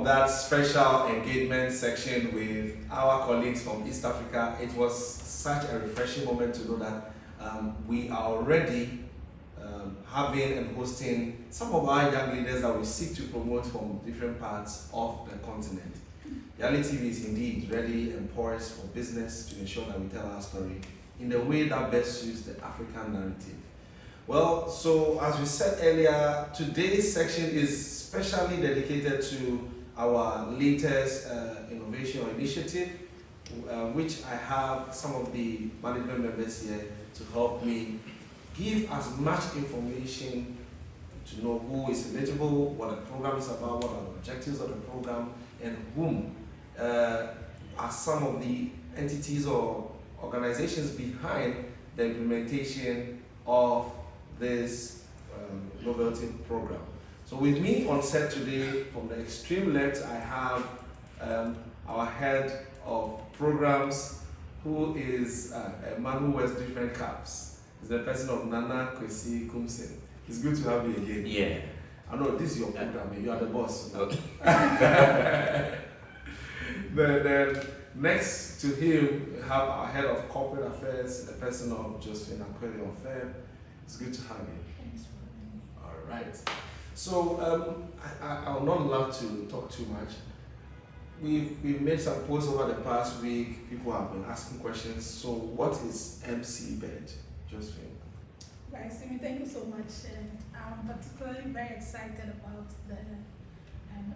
from that special engagement section with our colleagues from East Africa. It was such a refreshing moment to know that we are already having and hosting some of our young leaders that we seek to promote from different parts of the continent. Yali TV is indeed ready and poised for business to ensure that we tell our story in the way that best suits the African narrative. Well, so as we said earlier, today's section is specially dedicated to our latest innovation or initiative, which I have some of the management members here to help me give as much information to know who is eligible, what the program is about, what are the objectives of the program, and whom are some of the entities or organizations behind the implementation of this novelty program. So with me on set today, from the extreme left, I have our head of programs, who is a man who wears different caps. He's the person of Nana Kwesi Kumsin. It's good to have you again. Yeah. I know this is your program, you are the boss. Okay. Then next to him, we have our head of corporate affairs, the person of Josephine Aquarium Fair. It's good to have you. Thanks for having me. All right. So I would not love to talk too much. We've made some posts over the past week. People have been asking questions. So what is Mcbird, Josephine? Right, Simi, thank you so much. And I'm particularly very excited about the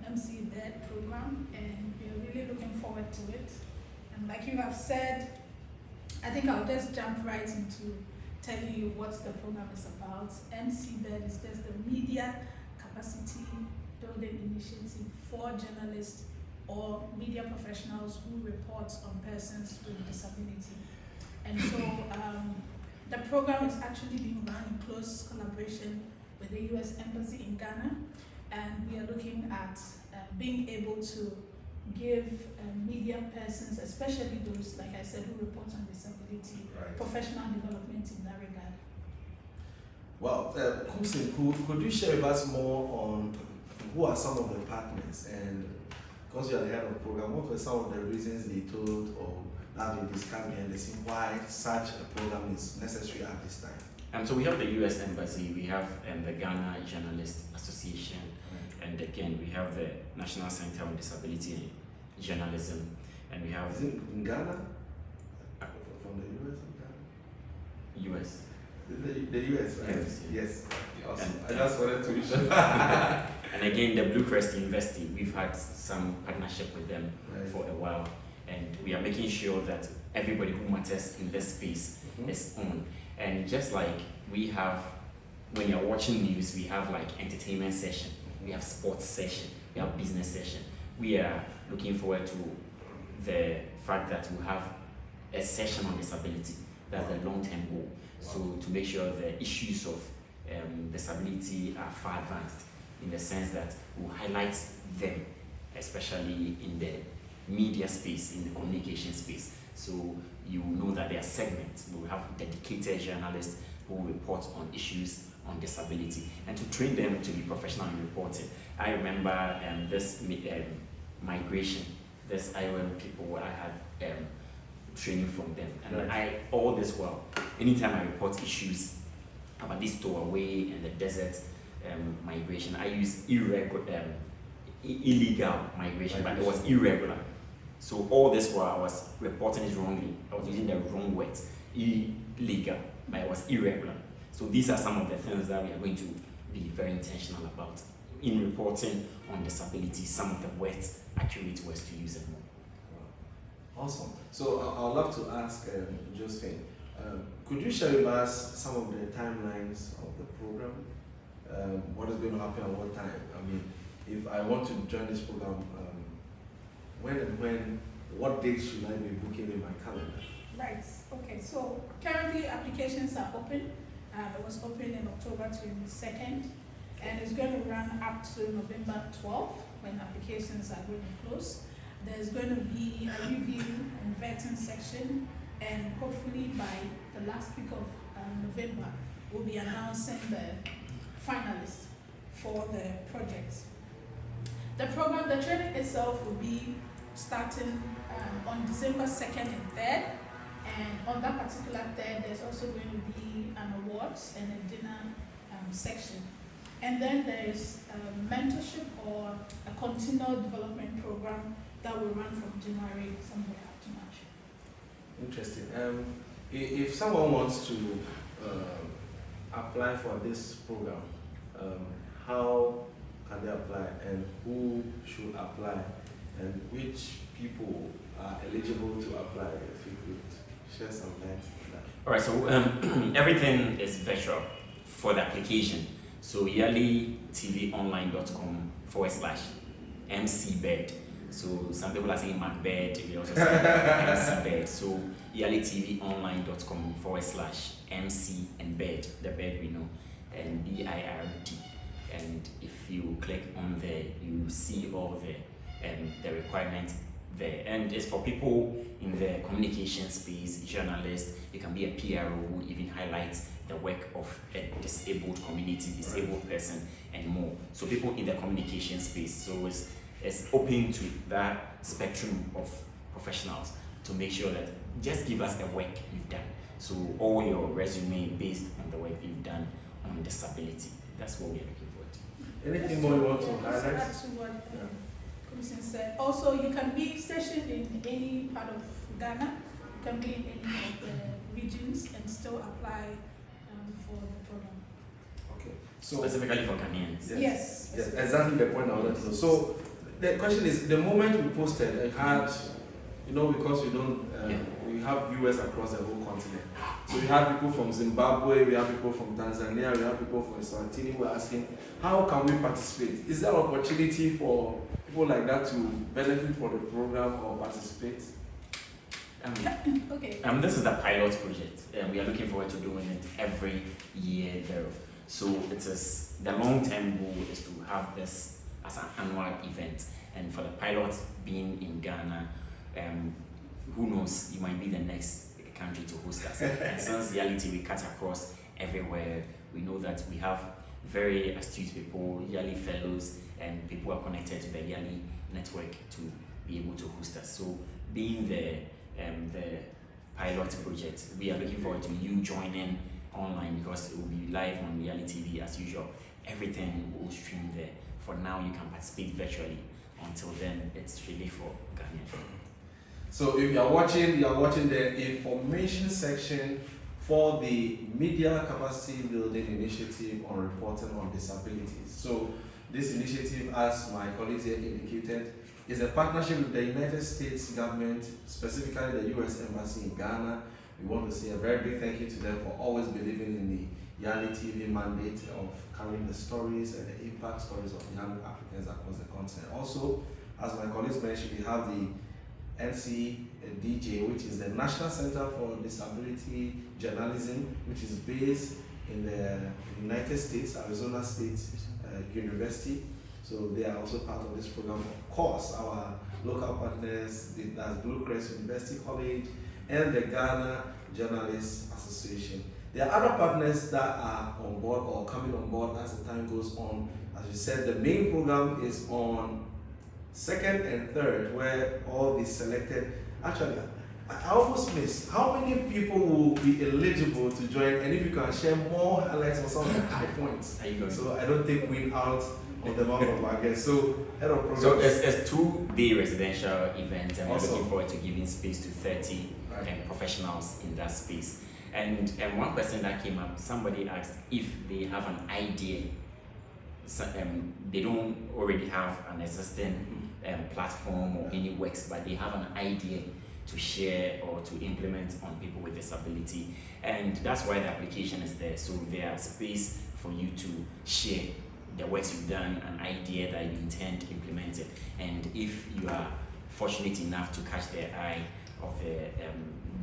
Mcbird program, and we're really looking forward to it. And like you have said, I think I'll just jump right into telling you what the program is about. Mcbird is just the media capacity building initiative for journalists or media professionals who report on persons with disability. And so the program is actually being run in close collaboration with the U.S. Embassy in Ghana, and we are looking at being able to give media persons, especially those, like I said, who report on disability, Right. professional development in that regard. Well, Kumsin, could you share with us more on who are some of the partners, and because you are the head of the program, what were some of the reasons they told or that we discussed behind the scene why such a program is necessary at this time? So we have the U.S. Embassy, we have the Ghana Journalists Association, and again we have the National Center on Disability and Journalism, and we have Is it in Ghana? From the US or Ghana? U.S. The US, right? Yes. Awesome. And, I just wanted to be sure. And again, the Blue Crest University, we've had some partnership with them Right. for a while, and we are making sure that everybody who matters in this space is on. And just like we have, when you're watching news, we have like entertainment session, we have sports session, we have business session. We are looking forward to the fact that we have a session on disability. That's the long-term goal. So to make sure the issues of disability are far advanced, in the sense that we'll highlight them, especially in the media space, in the communication space. So you know that there are segments. We will have dedicated journalists who report on issues on disability, and to train them to be professional in reporting. I remember this migration, this IOM people, I had training from them, and Right. all this while, anytime I report issues about this stowaway and the desert migration, I use illegal migration, but it was irregular. So all this while I was reporting it wrongly. I was using the wrong words, illegal, but it was irregular. So these are some of the things that we are going to be very intentional about in reporting on disability, some of the words, accurate words to use and more. Awesome. So I'd love to ask Josephine, could you share with us some of the timelines of the program? What is going to happen at what time? I mean, if I want to join this program, what dates should I be booking in my calendar? Right, okay, so currently applications are open. It was open in October 22nd, and it's going to run up to November 12th, when applications are going to close. There's going to be a review and vetting section, and hopefully by the last week of November, we'll be announcing the finalists for the project. The program, the training itself will be starting on December 2nd and 3rd. And on that particular 3rd, there's also going to be an awards and a dinner section. And then there is a mentorship or a continual development program that will run from January somewhere up to March. Interesting. If someone wants to apply for this program, how can they apply, and who should apply, and which people are eligible to apply? If you could share some light on that. All right, so everything is virtual for the application. So yearlytvonline.com/McBird. So some people are saying Mcbird, we also say McBird. So yearlytvonline.com/MC and bird, the bird we know, and BIRD. And if you click on there, you see all the requirements there. And it's for people in the communication space, journalists. You can be a PRO who even highlights the work of a disabled community, disabled person, and more. So people in the communication space. So it's open to that spectrum of professionals to make sure that just give us the work you've done. So all your resume based on the work you've done on disability. That's what we're looking for. Anything more you want to Just highlight? add to what Commission said. Also, you can be stationed in any part of Ghana. You can be in any of the regions and still apply for the program. Okay. So Specifically for Ghanaians. Yes. yes, exactly the point I wanted to know. So the question is, the moment we posted, it had, because we don't, we have viewers across the whole continent. So we have people from Zimbabwe, we have people from Tanzania, we have people from Eswatini who are asking, how can we participate? Is there an opportunity for people like that to benefit from the program or participate? Okay. This is the pilot project. We are looking forward to doing it every year thereof. So the long-term goal is to have this as an annual event. And for the pilot being in Ghana, who knows, you might be the next country to host us. And since reality we cut across everywhere, we know that we have very astute people, Yali fellows, and people are connected to the Yali network to be able to host us. So being the pilot project, we are looking forward to you joining online because it will be live on Reality TV as usual. Everything will stream there. For now, you can participate virtually. Until then, it's really for Ghanaians. So if you are watching the information section for the Media Capacity Building Initiative on Reporting on Disabilities. So this initiative, as my colleagues here indicated, is a partnership with the United States government, specifically the U.S. Embassy in Ghana. We want to say a very big thank you to them for always believing in the Yali TV mandate of carrying the stories and the impact stories of young Africans across the continent. Also, as my colleagues mentioned, we have the NCDJ, which is the National Center for Disability Journalism, which is based in the United States, Arizona State University. So they are also part of this program. Of course, our local partners, that's Blue Crest University College and the Ghana Journalists Association. There are other partners that are on board or coming on board as the time goes on. As you said, the main program is on 2nd and 3rd, where all the selected, actually, I almost missed how many people will be eligible to join, and if you can share more highlights on some of the high points. So I don't take wind out of the mouth of our guests. So, head of program. So it's a 2-day residential event, and we're Awesome. looking forward to giving space to 30 professionals in that space. And one question that came up, somebody asked if they have an idea. So, they don't already have an existing platform or any works, but they have an idea to share or to implement on people with disability. And that's why the application is there. So there's space for you to share the works you've done, an idea that you intend to implement it. And if you are fortunate enough to catch the eye of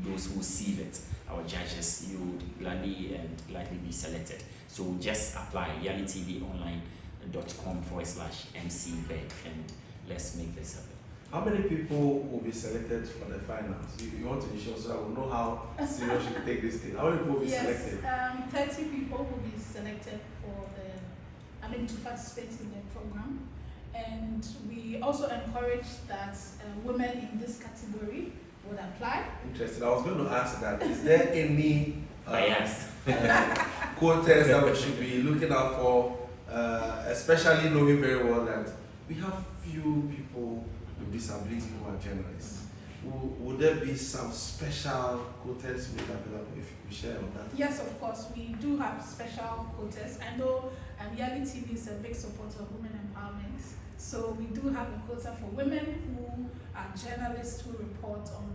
those who see it, our judges, you would gladly be selected. So just apply yearlytvonline.com/McBird and let's make this happen. How many people will be selected for the finals? You want to ensure so I will know how serious you take this thing. How many people will be selected? 30 people will be selected to participate in the program. And we also encourage that women in this category would apply. Interesting. I was going to ask that. Is there any Bias. quotas that we should be looking out for, especially knowing very well that we have few people with disabilities who are journalists? Would there be some special quotas made available if you share on that? Yes, of course. We do have special quotas. I know Yali TV is a big supporter of women empowerment. So we do have a quota for women who are journalists who report on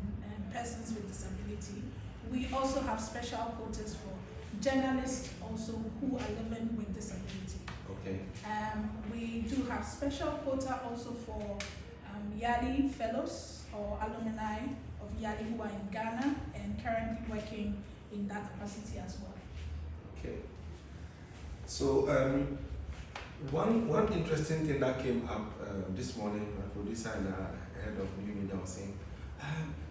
persons with disability. We also have special quotas for journalists also who are living with disability. Okay. We do have special quota also for Yali fellows or alumni of Yali who are in Ghana and currently working in that capacity as well. Okay. So one interesting thing that came up this morning, my producer and head of new media was saying,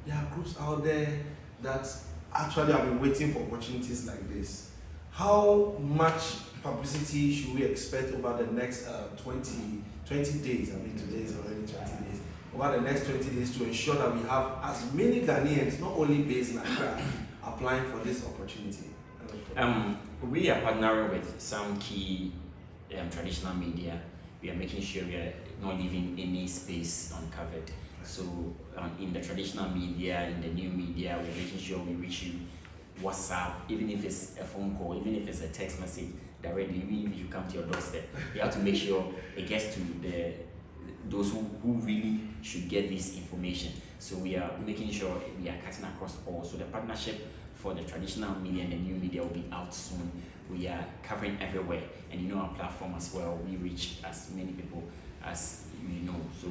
there are groups out there that actually have been waiting for opportunities like this. How much publicity should we expect over the next 20 days? I mean, today is already 20 days. Over the next 20 days to ensure that we have as many Ghanaians, not only based in Accra, applying for this opportunity? We are partnering with some key traditional media. We are making sure we are not leaving any space uncovered. So in the traditional media, in the new media, we're making sure we reach you WhatsApp, even if it's a phone call, even if it's a text message directly, even if you come to your doorstep. We have to make sure it gets to those who really should get this information. So we are making sure we are cutting across all. So the partnership for the traditional media and the new media will be out soon. We are covering everywhere, and our platform as well, we reach as many people as we know. So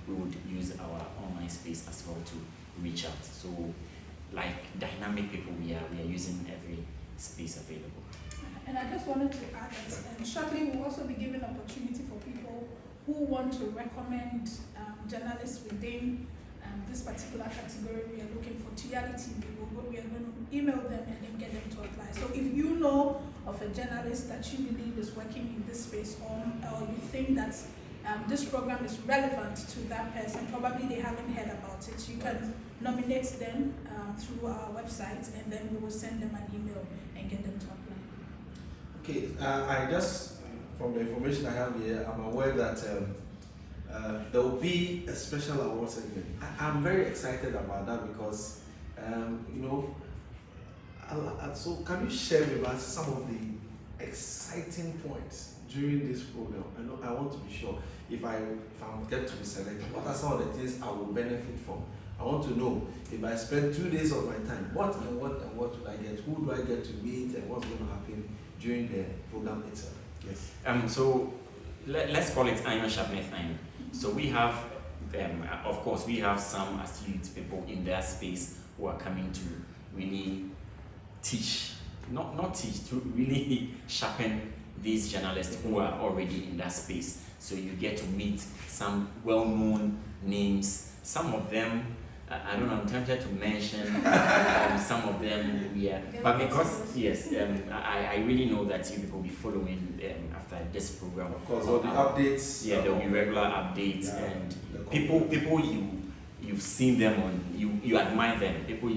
we would use our online space as well to reach out. So like dynamic people, we are using every space available. And I just wanted to add that shortly we'll also be giving opportunity for people who want to recommend journalists within this particular category we are looking for Yali TV. We are going to email them and then get them to apply. So if you know of a journalist that you believe is working in this space, or you think that this program is relevant to that person, probably they haven't heard about it, you can nominate them through our website, and then we will send them an email and get them to apply. Okay, I just, from the information I have here, I'm aware that there will be a special award segment. I'm very excited about that because, so can you share with us some of the exciting points during this program? I want to be sure if I get to be selected, what are some of the things I will benefit from? I want to know if I spend 2 days of my time, what do I get? Who do I get to meet, and what's going to happen during the program itself? Yes. So let's call it iron sharpness iron. So we have, of course, we have some astute people in their space who are coming to really teach, not teach, to really sharpen these journalists who are already in that space. So you get to meet some well-known names. Some of them, I don't know, I'm tempted to mention some of them, but because, yes, I really know that you people will be following after this program. Of course, all the updates. Yeah, there will be regular updates, and people you've seen them on, you admire them, people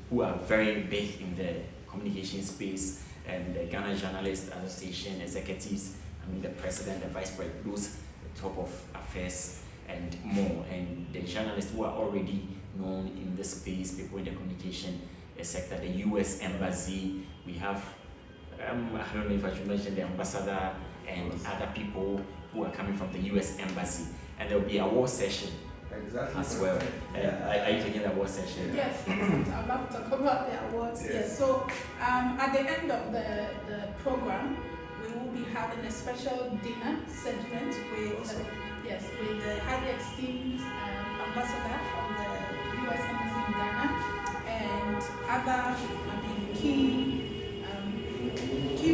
who are very big in the communication space, and the Ghana Journalists Association executives, the president, the vice president, those top of affairs and more, and the journalists who are already known in this space, people in the communication sector, the US Embassy, we have, I don't know if I should mention the ambassador and other people who are coming from the US Embassy, and there will be a award session as well. Are you taking the award session? Yes, I'd love to talk about the awards. Yes. So at the end of the program, we will be having a special dinner segment with the highly esteemed ambassador from the US Embassy in Ghana and other key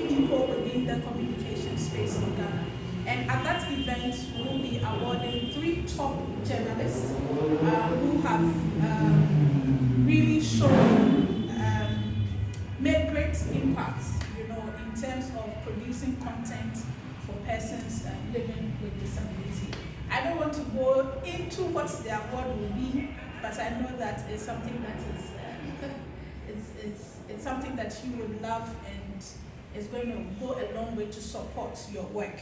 people within the communication space in Ghana. And at that event, we will be awarding 3 top journalists who have really shown, made great impact, in terms of producing content for persons living with disability. I don't want to go into what the award will be, but I know that it's something that is it's something that you would love, and it's going to go a long way to support your work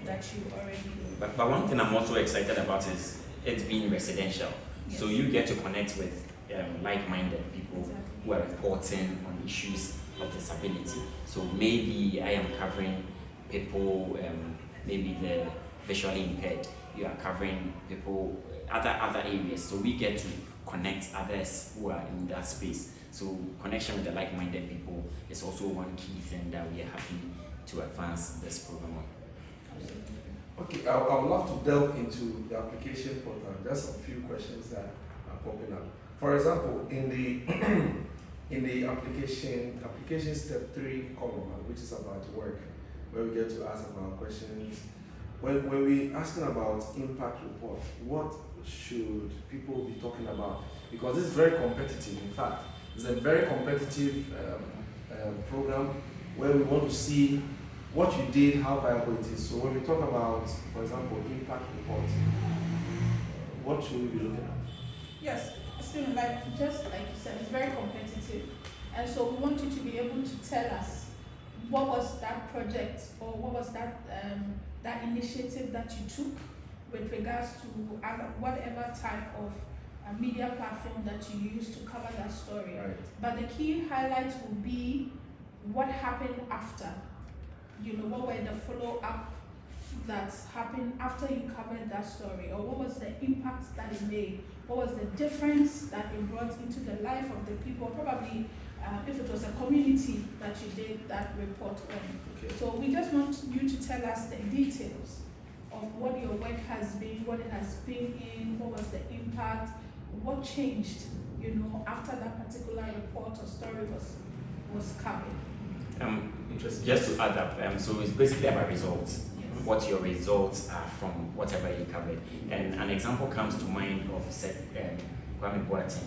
that you already do. But one thing I'm also excited about is it's being residential. Yes. So you get to connect with like-minded people Exactly. who are reporting on issues of disability. So maybe I am covering people, maybe the visually impaired. You are covering people, other areas. So we get to connect others who are in that space. So connection with the like-minded people is also one key thing that we are happy to advance this program on. Okay, I would love to delve into the application portal. There's a few questions that are popping up. For example, in the application step 3 column, which is about work, where we get to ask about questions. When we asking about impact report, what should people be talking about? Because this is very competitive. In fact, it's a very competitive program where we want to see what you did, how viable it is. So when we talk about, for example, impact report, what should we be looking at? Yes, still just like you said, it's very competitive, and so we want you to be able to tell us what was that project or what was that that initiative that you took with regards to whatever type of media platform that you used to cover that story. Right. But the key highlights will be what happened after. What were the follow-up that happened after you covered that story, or what was the impact that it made? What was the difference that it brought into the life of the people? Probably if it was a community that you did that report on. Okay. So we just want you to tell us the details of what your work has been, what it has been in, what was the impact, what changed, after that particular report or story was covered. Interesting. Just to add up, so it's basically about results. Yes. What your results are from whatever you covered. And an example comes to mind of Mcbird's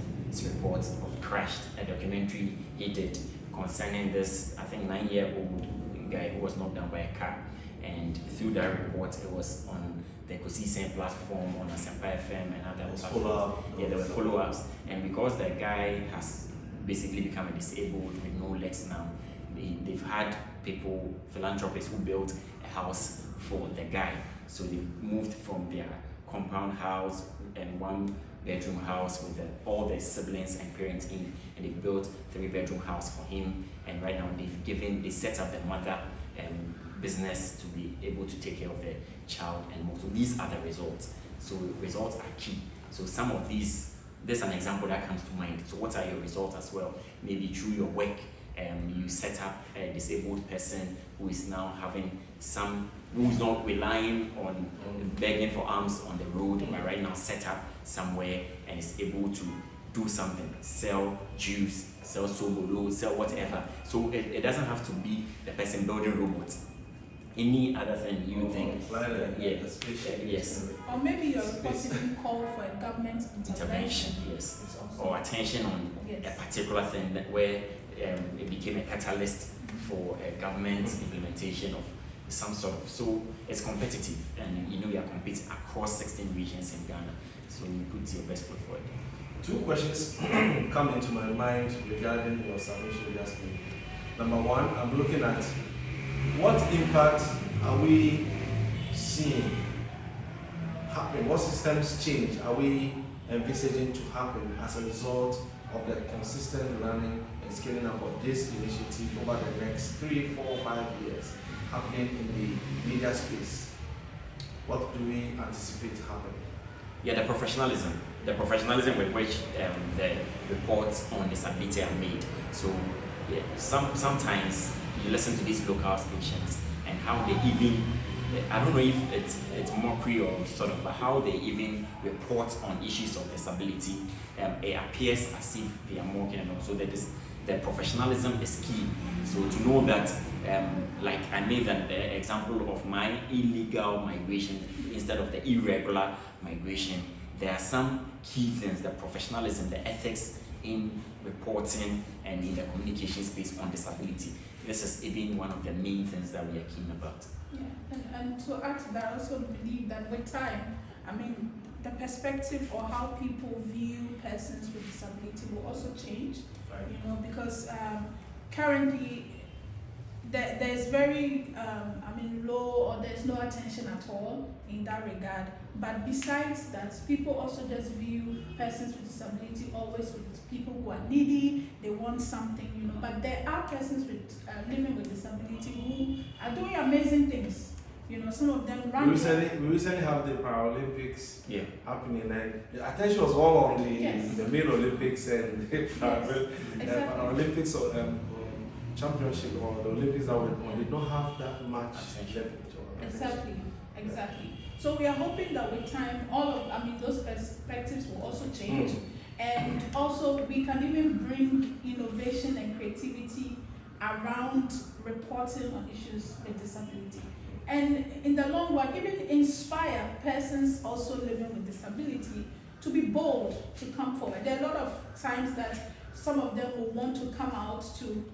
report of Crashed, a documentary he did concerning this, I think, 9-year-old guy who was knocked down by a car. And through that report, it was on the Kosisen platform, on Asempa FM and other platforms. Yeah, there were follow-ups. And because the guy has basically become a disabled with no legs now, they've had people, philanthropists, who built a house for the guy. So they moved from their compound house and 1-bedroom house with all their siblings and parents in, and they built 3-bedroom house for him. And right now they set up the mother business to be able to take care of the child and more. So these are the results. So results are key. So some of these, there's an example that comes to mind. So what are your results as well? Maybe through your work, you set up a disabled person who is now who's not relying on begging for alms on the road, but right now set up somewhere and is able to do something, sell juice, sell sobolo, sell whatever. So it doesn't have to be the person building robots. Any other thing you think? Yes. Or maybe you're reporting call for a government intervention. Yes. Or attention on Yes. a particular thing where it became a catalyst for a government implementation of some sort of. So it's competitive, and you are competing across 16 regions in Ghana. So you put your best foot forward. 2 questions come into my mind regarding your submission just made. Number 1, I'm looking at what impact are we seeing happen? What systems change are we envisaging to happen as a result of the consistent running and scaling up of this initiative over the next 3, 4, 5 years happening in the media space? What do we anticipate happening? Yeah, the professionalism with which the reports on disability are made. So yeah, sometimes you listen to these local stations and how they even, I don't know if it's mockery or sort of, but how they even report on issues of disability, it appears as if they are mocking, and also that the professionalism is key. So to know that, like I made an example of my illegal migration instead of the irregular migration, there are some key things, the professionalism, the ethics in reporting and in the communication space on disability. This is even one of the main things that we are keen about. Yeah, and to add to that, I also believe that with time, I mean, the perspective or how people view persons with disability will also change. Right. You know, because currently there's very, low or there's no attention at all in that regard. But besides that, people also just view persons with disability always with people who are needy, they want something, you know. But there are persons with living with disability who are doing amazing things. You know, some of them run. We recently have the Paralympics happening, and the attention was all on the Yes. the main Olympics and the Exactly. Paralympics or championship or the Olympics that we did not have that much Attention. Exactly. So we are hoping that with time, those perspectives will also change, and also we can even bring innovation and creativity around reporting on issues with disability. And in the long run, even inspire persons also living with disability to be bold, to come forward. There are a lot of times that some of them will want to come out to,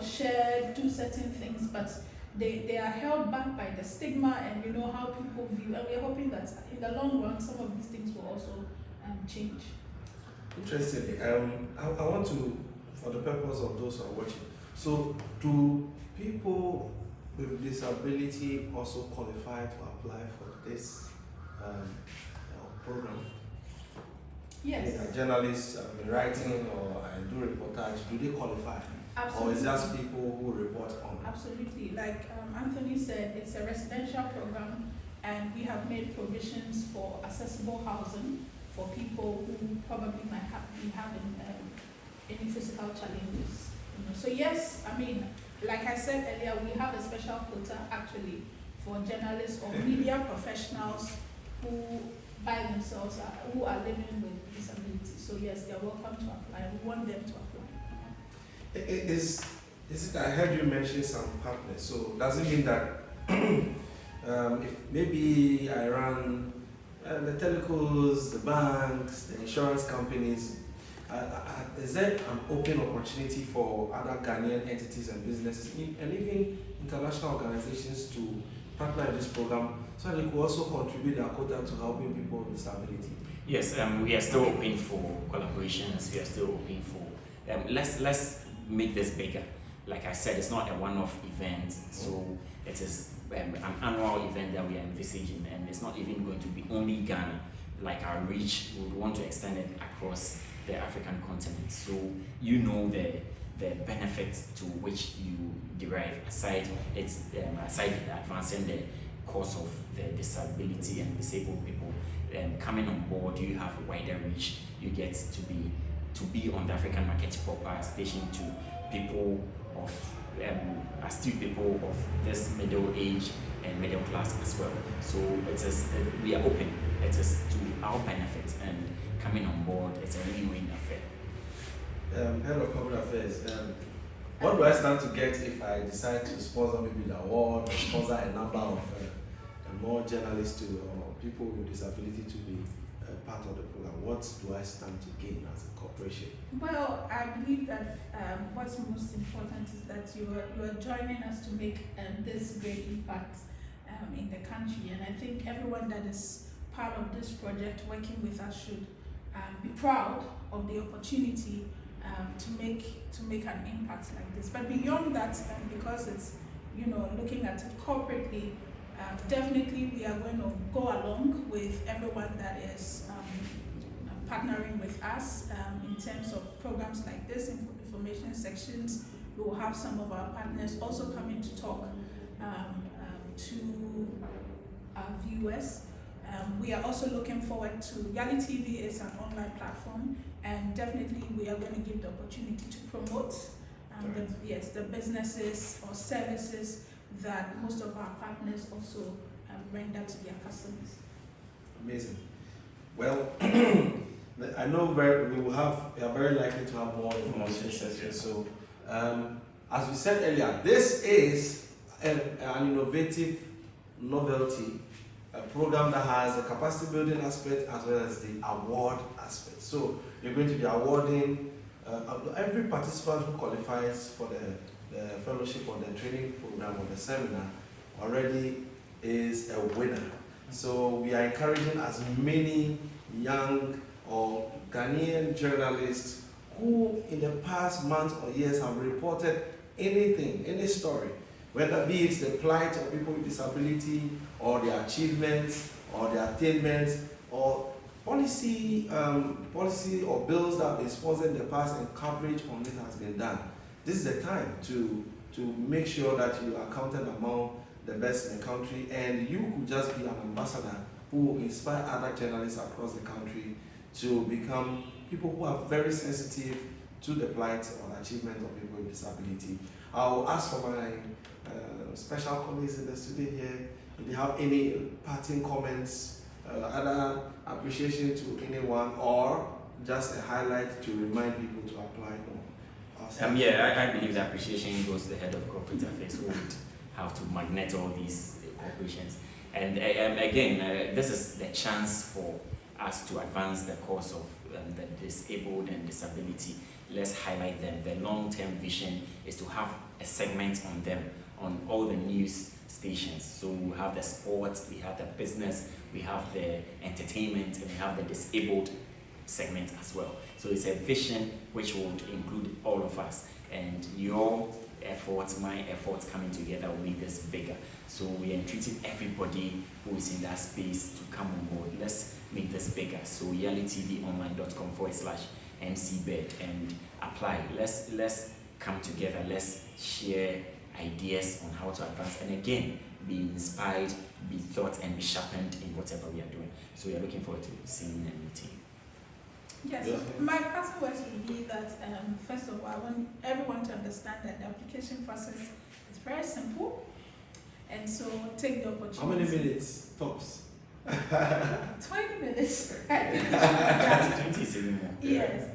share, do certain things, but they are held back by the stigma and how people view. And we're hoping that in the long run, some of these things will also change. Interesting. I want to, for the purpose of those who are watching, so do people with disability also qualify to apply for this program? Yes. Journalists writing or do reportage, do they qualify? Absolutely. Or is it just people who report on? Absolutely. Like Anthony said, it's a residential program, and we have made provisions for accessible housing for people who probably might be having any physical challenges. So yes, like I said earlier, we have a special quota actually for journalists or media professionals who by themselves who are living with disability. So yes, they are welcome to apply. We want them to apply. I heard you mention some partners. So does it mean that if maybe I run the telecos, the banks, the insurance companies, is there an open opportunity for other Ghanaian entities and businesses and even international organizations to partner in this program so they could also contribute their quota to helping people with disability? Yes, we are still open for collaborations. We are still open for let's make this bigger. Like I said, it's not a one-off event, so it is an annual event that we are envisaging, and it's not even going to be only Ghana. Like our reach, we would want to extend it across the African continent. So the benefit to which you derive aside advancing the cause of the disability and disabled people, coming on board, you have a wider reach. You get to be on the African market proper, station to people of astute people of this middle age and middle class as well. So we are open. It is to our benefit, and coming on board, it's a win-win affair. Head of Corporate Affairs, what do I stand to get if I decide to sponsor maybe the award or sponsor a number of more journalists or people with disability to be part of the program? What do I stand to gain as a corporation? Well, I believe that what's most important is that you are joining us to make this great impact in the country, and I think everyone that is part of this project working with us should be proud of the opportunity to make an impact like this. But beyond that, because it's looking at it corporately, definitely we are going to go along with everyone that is partnering with us in terms of programs like this, information sections. We will have some of our partners also coming to talk to our viewers. We are also looking forward to Yali TV is an online platform, and definitely we are going to give the opportunity to promote the businesses or services that most of our partners also render to their customers. Amazing. Well, I know we are very likely to have more information sessions. So, as we said earlier, this is an innovative novelty, a program that has a capacity building aspect as well as the award aspect. So, you're going to be awarding every participant who qualifies for the fellowship or the training program or the seminar already is a winner. So we are encouraging as many young or Ghanaian journalists who in the past months or years have reported anything, any story, whether be it the plight of people with disability or their achievements or their attainments or policy or bills that have been sponsored in the past and coverage on it has been done. This is the time to make sure that you are counted among the best in the country, and you could just be an ambassador who will inspire other journalists across the country to become people who are very sensitive to the plight or achievement of people with disability. I'll ask for my special colleagues in the studio here if they have any parting comments, other appreciation to anyone, or just a highlight to remind people to apply more. I believe the appreciation goes to the head of corporate affairs who would have to magnet all these corporations. And again, this is the chance for us to advance the cause of the disabled and disability. Let's highlight them. The long-term vision is to have a segment on them on all the news stations. So we have the sports, we have the business, we have the entertainment, and we have the disabled segment as well. So it's a vision which would include all of us, and your efforts, my efforts coming together will make this bigger. So we are entreating everybody who is in that space to come on board. Let's make this bigger. So realitytvonline.com/Mcbird and apply. Let's come together. Let's share ideas on how to advance, and again, be inspired, be thought, and be sharpened in whatever we are doing. So we are looking forward to seeing and meeting. Yes, my parting words would be that first of all, I want everyone to understand that the application process is very simple, and so take the opportunity. How many minutes tops? 20 minutes. 20 is even more. Yes,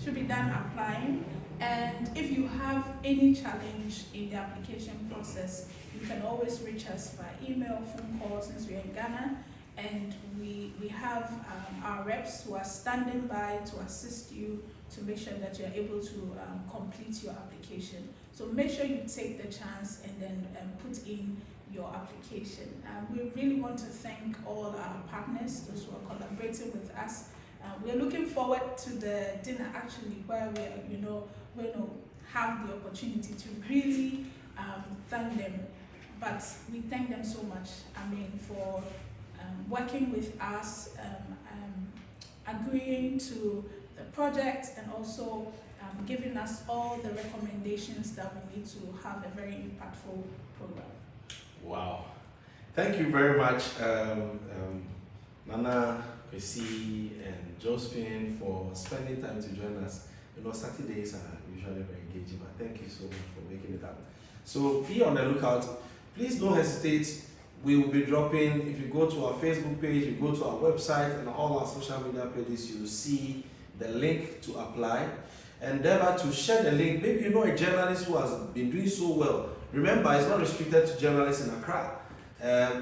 should be done applying. And if you have any challenge in the application process, you can always reach us by email, phone call, since we're in Ghana. And we have our reps who are standing by to assist you to make sure that you're able to complete your application. So make sure you take the chance and then put in your application. We really want to thank all our partners, those who are collaborating with us. We're looking forward to the dinner actually, where we're going to have the opportunity to really thank them. But we thank them so much, for working with us, agreeing to the project, and also giving us all the recommendations that we need to have a very impactful program. Wow. Thank you very much, Nana, Kwesi, and Josephine, for spending time to join us. Saturdays are usually very engaging, but thank you so much for making it happen. So be on the lookout. Please don't hesitate. We will be dropping, if you go to our Facebook page, you go to our website and all our social media pages, you will see the link to apply. Endeavor to share the link. Maybe you know a journalist who has been doing so well. Remember, it's not restricted to journalists in Accra.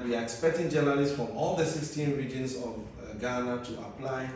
We are expecting journalists from all the 16 regions of Ghana to apply.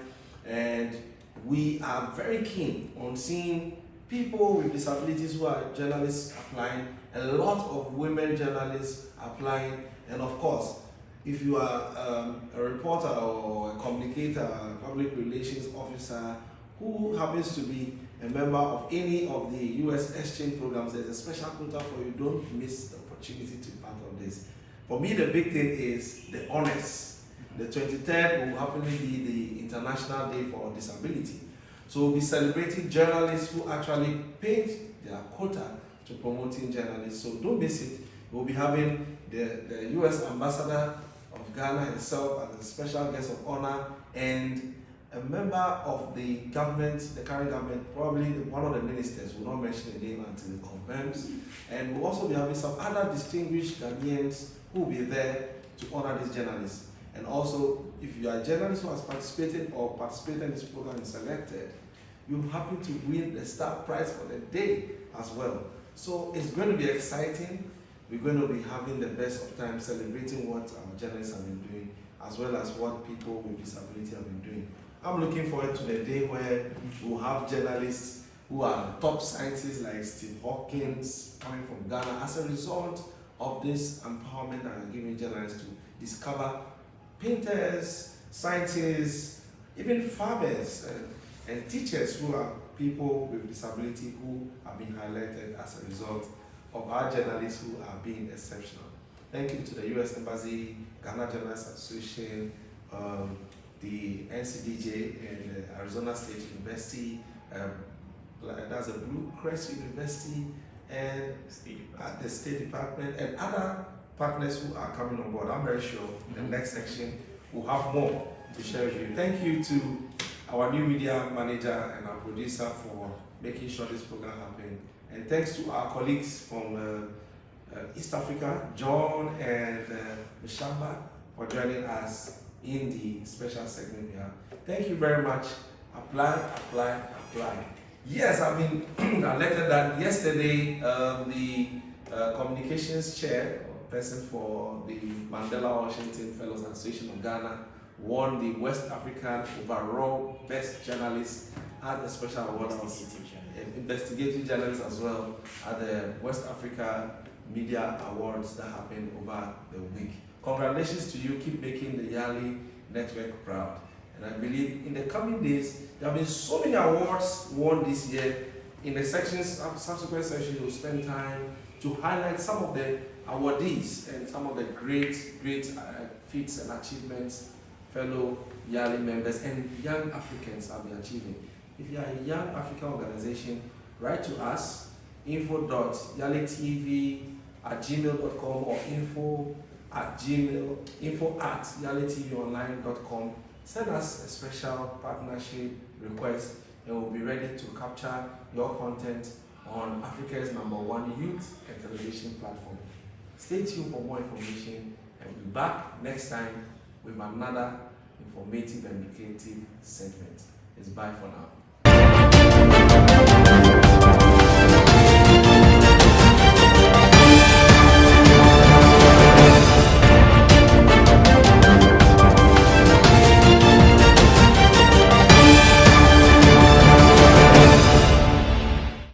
And we are very keen on seeing people with disabilities who are journalists applying, a lot of women journalists applying, and of course, if you are a reporter or a communicator, a public relations officer who happens to be a member of any of the US exchange programs, there's a special quota for you. Don't miss the opportunity to be part of this. For me, the big thing is the honors. The 23rd will happily be the International Day for Disability. So we'll be celebrating journalists who actually paid their quota to promoting journalists. So don't miss it. We'll be having the US Ambassador of Ghana himself as a special guest of honor, and a member of the government, the current government, probably one of the ministers, will not mention the name until it confirms. And we'll also be having some other distinguished Ghanaians who will be there to honor these journalists. And also, if you are a journalist who has participated in this program and selected, you happen to win the Star Prize for the day as well. So it's going to be exciting. We're going to be having the best of time celebrating what our journalists have been doing, as well as what people with disability have been doing. I'm looking forward to the day where we'll have journalists who are top scientists like Steve Hawkins coming from Ghana as a result of this empowerment that are giving journalists to discover painters, scientists, even farmers and teachers who are people with disability who have been highlighted as a result of our journalists who are being exceptional. Thank you to the U.S. Embassy, Ghana Journalists Association, the NCDJ and Arizona State University, that's a Blue Crest University, and the State Department, and other partners who are coming on board. I'm very sure the next section will have more to share with you. Thank you to our new media manager and our producer for making sure this program happened. And thanks to our colleagues from East Africa, John and Mshamba, for joining us in the special segment here. Thank you very much. Apply, apply, apply. Yes, I mean, elected that yesterday, the communications chair, or person for the Mandela Washington Fellows Association of Ghana, won the West African overall best journalist, had a special award as investigative journalist as well at the West Africa Media Awards that happened over the week. Congratulations to you, keep making the Yali network proud. And I believe in the coming days, there have been so many awards won this year. In the sections, subsequent sections, we'll spend time to highlight some of the awardees and some of the great feats and achievements fellow Yali members and young Africans have been achieving. If you are a young African organization, write to us, info.yalitv@gmail.com or info@yalitvonline.com. Send us a special partnership request and we'll be ready to capture your content on Africa's #1 youth and television platform. Stay tuned for more information and we'll be back next time with another informative and educative segment. It's bye for now.